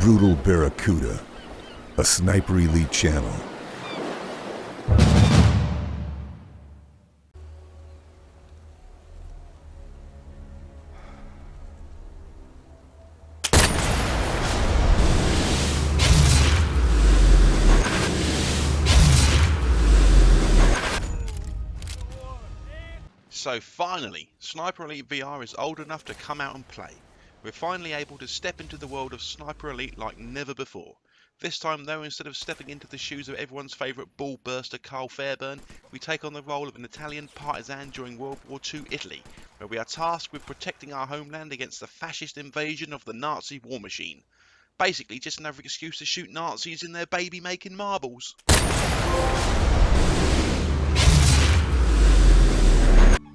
Brutal Barracuda, a Sniper Elite channel. So finally, Sniper Elite VR is old enough to come out and play. We're finally able to step into the world of Sniper Elite like never before. This time though, instead of stepping into the shoes of everyone's favourite ball burster Carl Fairburn, we take on the role of an Italian partisan during World War II Italy, where we are tasked with protecting our homeland against the fascist invasion of the Nazi war machine. Basically just another excuse to shoot Nazis in their baby-making marbles.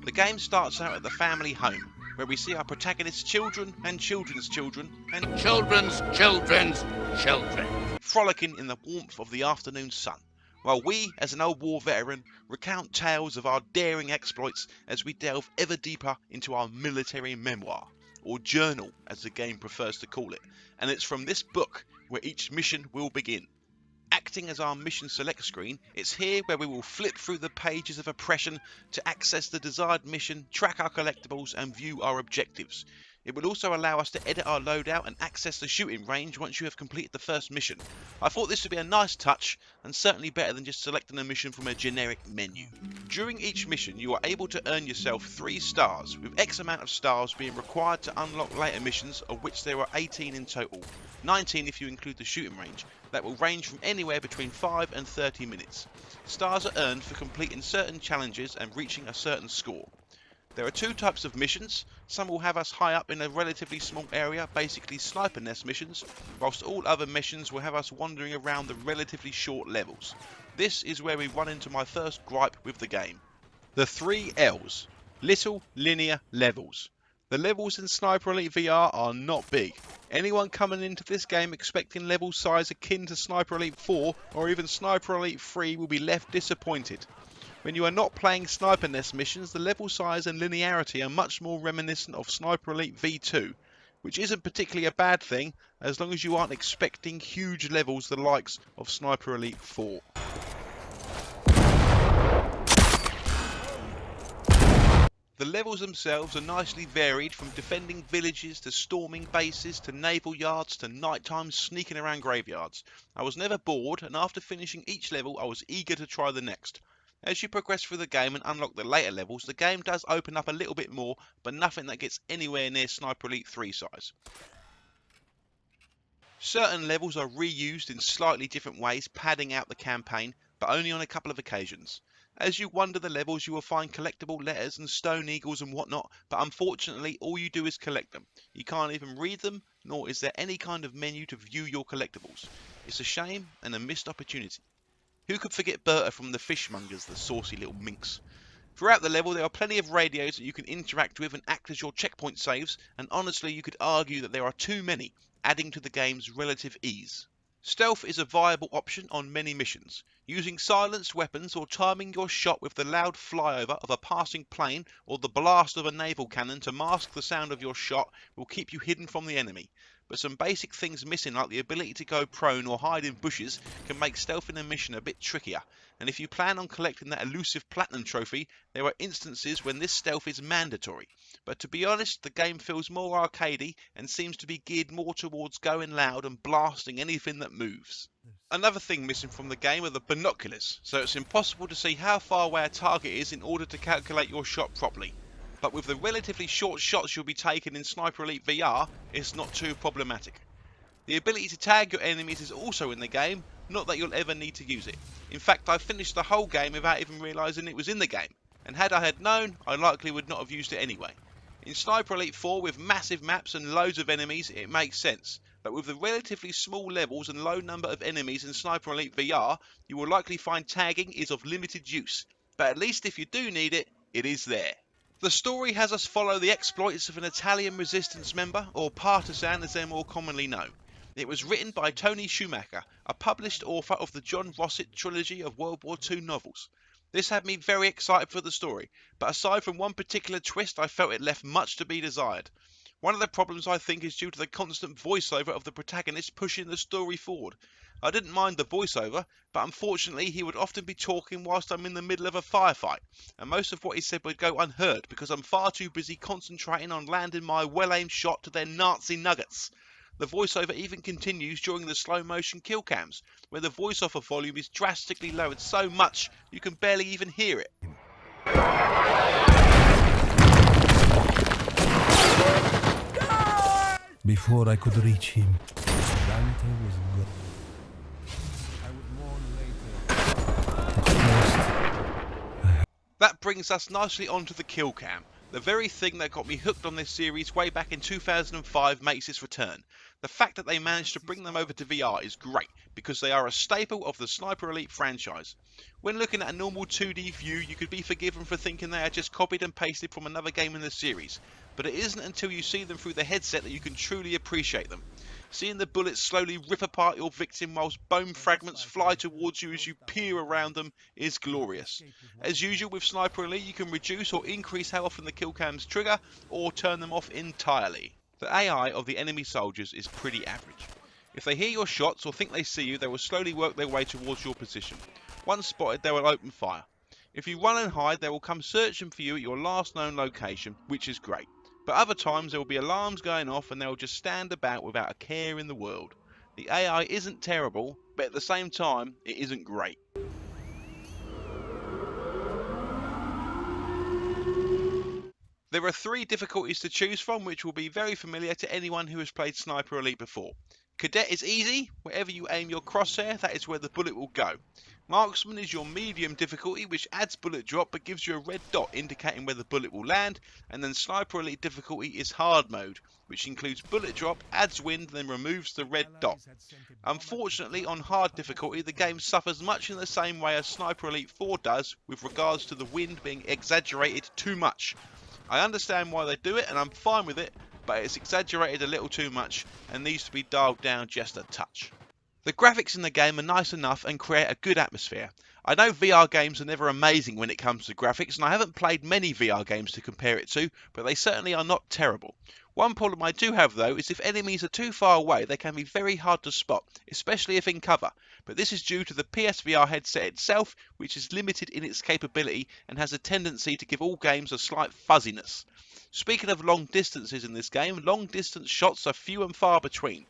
The game starts out at the family home, where we see our protagonist's children and children's children and children's children's children frolicking in the warmth of the afternoon sun, while we, as an old war veteran, recount tales of our daring exploits as we delve ever deeper into our military memoir, or journal as the game prefers to call it, and it's from this book where each mission will begin. Acting as our mission select screen, it's here where we will flip through the pages of oppression to access the desired mission, track our collectibles and view our objectives. It will also allow us to edit our loadout and access the shooting range once you have completed the first mission. I thought this would be a nice touch and certainly better than just selecting a mission from a generic menu. During each mission you are able to earn yourself 3 stars, with X amount of stars being required to unlock later missions, of which there are 18 in total. 19 if you include the shooting range, that will range from anywhere between 5 and 30 minutes. Stars are earned for completing certain challenges and reaching a certain score. There are 2 types of missions. Some will have us high up in a relatively small area, basically sniper nest missions, whilst all other missions will have us wandering around the relatively short levels. This is where we run into my first gripe with the game. The 3 L's. Little linear levels. The levels in Sniper Elite VR are not big. Anyone coming into this game expecting level size akin to Sniper Elite 4 or even Sniper Elite 3 will be left disappointed. When you are not playing Sniper Nest missions, the level size and linearity are much more reminiscent of Sniper Elite V2, which isn't particularly a bad thing as long as you aren't expecting huge levels the likes of Sniper Elite 4. The levels themselves are nicely varied, from defending villages to storming bases to naval yards to nighttime sneaking around graveyards. I was never bored, and after finishing each level I was eager to try the next. As you progress through the game and unlock the later levels, the game does open up a little bit more, but nothing that gets anywhere near Sniper Elite 3 size. Certain levels are reused in slightly different ways, padding out the campaign, but only on a couple of occasions. As you wander the levels you will find collectible letters and stone eagles and whatnot, but unfortunately all you do is collect them. You can't even read them, nor is there any kind of menu to view your collectibles. It's a shame and a missed opportunity. Who could forget Berta from the Fishmongers, the saucy little minx? Throughout the level there are plenty of radios that you can interact with and act as your checkpoint saves, and honestly you could argue that there are too many, adding to the game's relative ease. Stealth is a viable option on many missions. Using silenced weapons or timing your shot with the loud flyover of a passing plane or the blast of a naval cannon to mask the sound of your shot will keep you hidden from the enemy. But some basic things missing, like the ability to go prone or hide in bushes, can make stealth in a mission a bit trickier. And if you plan on collecting that elusive platinum trophy, there are instances when this stealth is mandatory. But to be honest, the game feels more arcadey and seems to be geared more towards going loud and blasting anything that moves. Another thing missing from the game are the binoculars, so it's impossible to see how far away a target is in order to calculate your shot properly. But with the relatively short shots you'll be taking in Sniper Elite VR, it's not too problematic. The ability to tag your enemies is also in the game, not that you'll ever need to use it. In fact, I finished the whole game without even realising it was in the game, and had I had known, I likely would not have used it anyway. In Sniper Elite 4 with massive maps and loads of enemies it makes sense, but with the relatively small levels and low number of enemies in Sniper Elite VR, you will likely find tagging is of limited use, but at least if you do need it, it is there. The story has us follow the exploits of an Italian resistance member, or partisan as they're more commonly known. It was written by Tony Schumacher, a published author of the John Rossett trilogy of World War II novels. This had me very excited for the story, but aside from one particular twist I felt it left much to be desired. One of the problems I think is due to the constant voiceover of the protagonist pushing the story forward. I didn't mind the voiceover, but unfortunately he would often be talking whilst I'm in the middle of a firefight, and most of what he said would go unheard because I'm far too busy concentrating on landing my well-aimed shot to their Nazi nuggets. The voiceover even continues during the slow-motion kill cams, where the voiceover volume is drastically lowered so much you can barely even hear it. Before I could reach him, Dante was gone. I would mourn later. But first, That brings us nicely onto the kill cam. The very thing that got me hooked on this series way back in 2005 makes its return. The fact that they managed to bring them over to VR is great, because they are a staple of the Sniper Elite franchise. When looking at a normal 2D view, you could be forgiven for thinking they are just copied and pasted from another game in the series, but it isn't until you see them through the headset that you can truly appreciate them. Seeing the bullets slowly rip apart your victim whilst bone fragments fly towards you as you peer around them is glorious. As usual with Sniper Elite, you can reduce or increase how often the kill cams trigger, or turn them off entirely. The AI of the enemy soldiers is pretty average. If they hear your shots or think they see you, they will slowly work their way towards your position. Once spotted, they will open fire. If you run and hide, they will come searching for you at your last known location, which is great. But other times there will be alarms going off and they will just stand about without a care in the world. The AI isn't terrible, but at the same time, it isn't great. There are 3 difficulties to choose from, which will be very familiar to anyone who has played Sniper Elite before. Cadet is easy. Wherever you aim your crosshair, that is where the bullet will go. Marksman is your medium difficulty, which adds bullet drop but gives you a red dot indicating where the bullet will land. And then Sniper Elite difficulty is hard mode, which includes bullet drop, adds wind, then removes the red dot. Unfortunately, on hard difficulty, the game suffers much in the same way as Sniper Elite 4 does with regards to the wind being exaggerated too much. I understand why they do it and I'm fine with it, but it's exaggerated a little too much and needs to be dialed down just a touch. The graphics in the game are nice enough and create a good atmosphere. I know VR games are never amazing when it comes to graphics, and I haven't played many VR games to compare it to, but they certainly are not terrible. One problem I do have though is if enemies are too far away, they can be very hard to spot, especially if in cover, but this is due to the PSVR headset itself, which is limited in its capability and has a tendency to give all games a slight fuzziness. Speaking of long distances in this game, long distance shots are few and far between.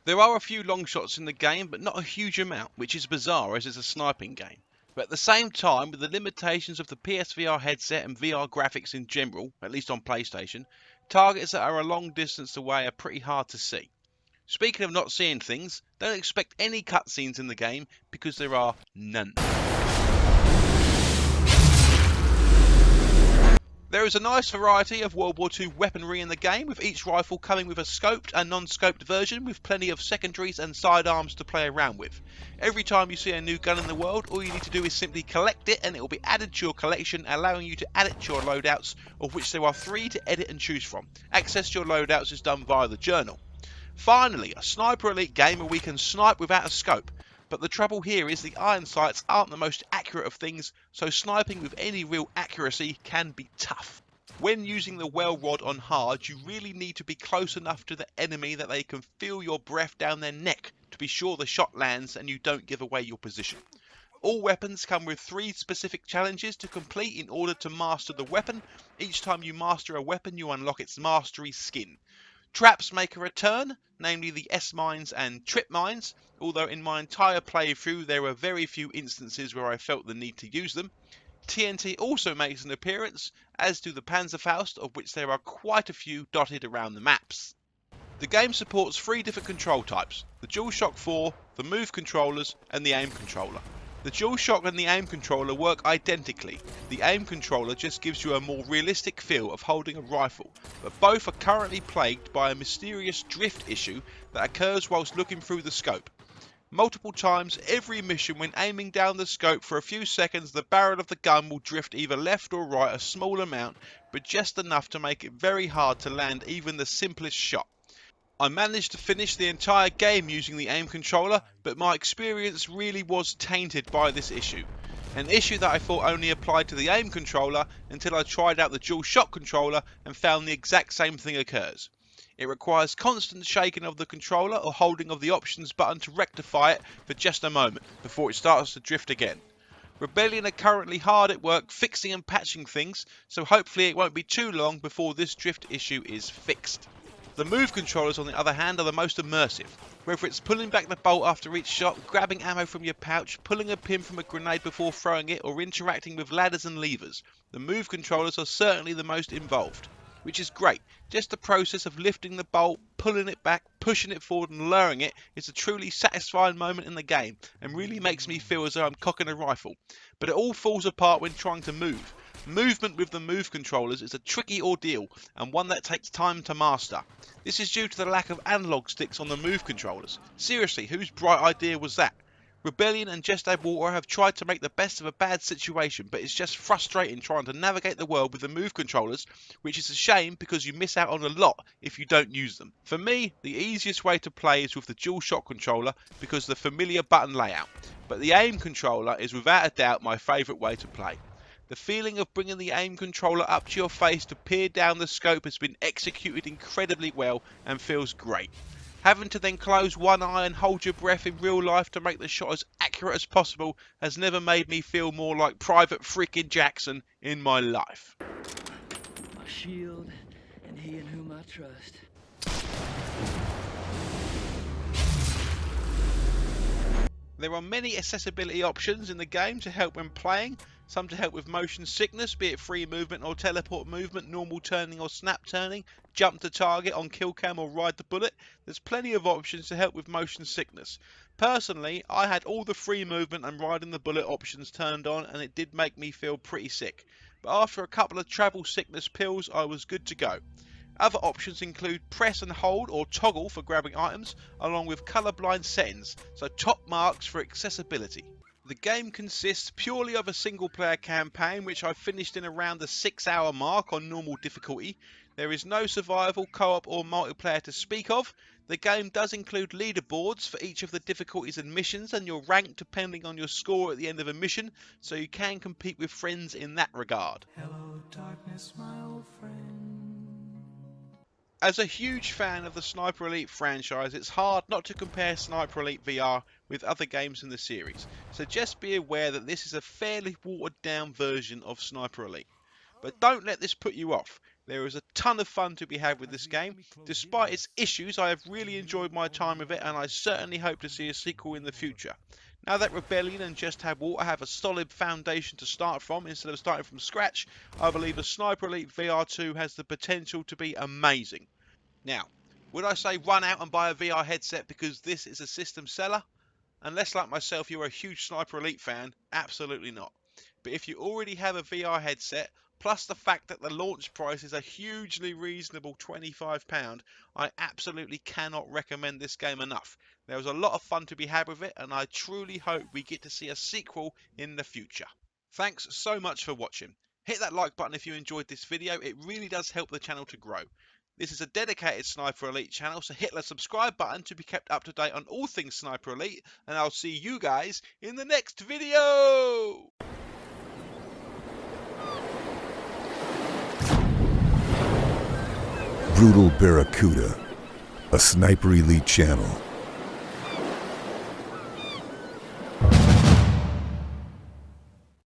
There are a few long shots in the game, but not a huge amount, which is bizarre as it's a sniping game. But at the same time, with the limitations of the PSVR headset and VR graphics in general, at least on PlayStation, targets that are a long distance away are pretty hard to see. Speaking of not seeing things, don't expect any cutscenes in the game because there are none. There is a nice variety of World War II weaponry in the game, with each rifle coming with a scoped and non-scoped version with plenty of secondaries and sidearms to play around with. Every time you see a new gun in the world, all you need to do is simply collect it and it will be added to your collection, allowing you to add it to your loadouts, of which there are 3 to edit and choose from. Access to your loadouts is done via the journal. Finally, a Sniper Elite game where we can snipe without a scope. But the trouble here is the iron sights aren't the most accurate of things, so sniping with any real accuracy can be tough. When using the well rod on hard, you really need to be close enough to the enemy that they can feel your breath down their neck to be sure the shot lands and you don't give away your position. All weapons come with 3 specific challenges to complete in order to master the weapon. Each time you master a weapon, you unlock its mastery skin. Traps make a return, namely the S-mines and trip mines, although in my entire playthrough there were very few instances where I felt the need to use them. TNT also makes an appearance, as do the Panzerfaust, of which there are quite a few dotted around the maps. The game supports 3 different control types, the DualShock 4, the Move controllers and the aim controller. The DualShock and the aim controller work identically. The aim controller just gives you a more realistic feel of holding a rifle, but both are currently plagued by a mysterious drift issue that occurs whilst looking through the scope. Multiple times every mission, when aiming down the scope for a few seconds, the barrel of the gun will drift either left or right a small amount, but just enough to make it very hard to land even the simplest shot. I managed to finish the entire game using the aim controller, but my experience really was tainted by this issue. An issue that I thought only applied to the aim controller until I tried out the DualShock controller and found the exact same thing occurs. It requires constant shaking of the controller or holding of the options button to rectify it for just a moment before it starts to drift again. Rebellion are currently hard at work fixing and patching things, so hopefully it won't be too long before this drift issue is fixed. The move controllers, on the other hand, are the most immersive. Whether it's pulling back the bolt after each shot, grabbing ammo from your pouch, pulling a pin from a grenade before throwing it, or interacting with ladders and levers, the move controllers are certainly the most involved. Which is great. Just the process of lifting the bolt, pulling it back, pushing it forward and lowering it is a truly satisfying moment in the game and really makes me feel as though I'm cocking a rifle. But it all falls apart when trying to move. Movement with the move controllers is a tricky ordeal and one that takes time to master. This is due to the lack of analog sticks on the move controllers. Seriously, whose bright idea was that? Rebellion and Just Add Water have tried to make the best of a bad situation, but it's just frustrating trying to navigate the world with the move controllers, which is a shame because you miss out on a lot if you don't use them. For me, the easiest way to play is with the DualShock controller because of the familiar button layout, but the aim controller is without a doubt my favourite way to play. The feeling of bringing the aim controller up to your face to peer down the scope has been executed incredibly well and feels great. Having to then close one eye and hold your breath in real life to make the shot as accurate as possible has never made me feel more like Private freaking Jackson in my life. My shield, and he in whom I trust. There are many accessibility options in the game to help when playing, some to help with motion sickness, be it free movement or teleport movement, normal turning or snap turning, jump to target on kill cam or ride the bullet. There's plenty of options to help with motion sickness. Personally, I had all the free movement and riding the bullet options turned on and it did make me feel pretty sick. But after a couple of travel sickness pills, I was good to go. Other options include press and hold or toggle for grabbing items, along with colourblind settings, so top marks for accessibility. The game consists purely of a single player campaign which I finished in around the 6-hour mark on normal difficulty. There is no survival, co-op or multiplayer to speak of. The game does include leaderboards for each of the difficulties and missions and your rank depending on your score at the end of a mission, so you can compete with friends in that regard. Hello, darkness, my old friend. As a huge fan of the Sniper Elite franchise, it's hard not to compare Sniper Elite VR with other games in the series, so just be aware that this is a fairly watered down version of Sniper Elite. But don't let this put you off. There is a ton of fun to be had with this game. Despite its issues, I have really enjoyed my time with it and I certainly hope to see a sequel in the future. Now that Rebellion and Just Add Water have a solid foundation to start from instead of starting from scratch, I believe a Sniper Elite VR 2 has the potential to be amazing. Now, would I say run out and buy a VR headset because this is a system seller? Unless, like myself, you're a huge Sniper Elite fan, absolutely not. But if you already have a VR headset, plus the fact that the launch price is a hugely reasonable £25, I absolutely cannot recommend this game enough. There was a lot of fun to be had with it, and I truly hope we get to see a sequel in the future. Thanks so much for watching. Hit that like button if you enjoyed this video, it really does help the channel to grow. This is a dedicated Sniper Elite channel, so hit the subscribe button to be kept up to date on all things Sniper Elite, and I'll see you guys in the next video! Brutal Barracuda, a Sniper Elite channel.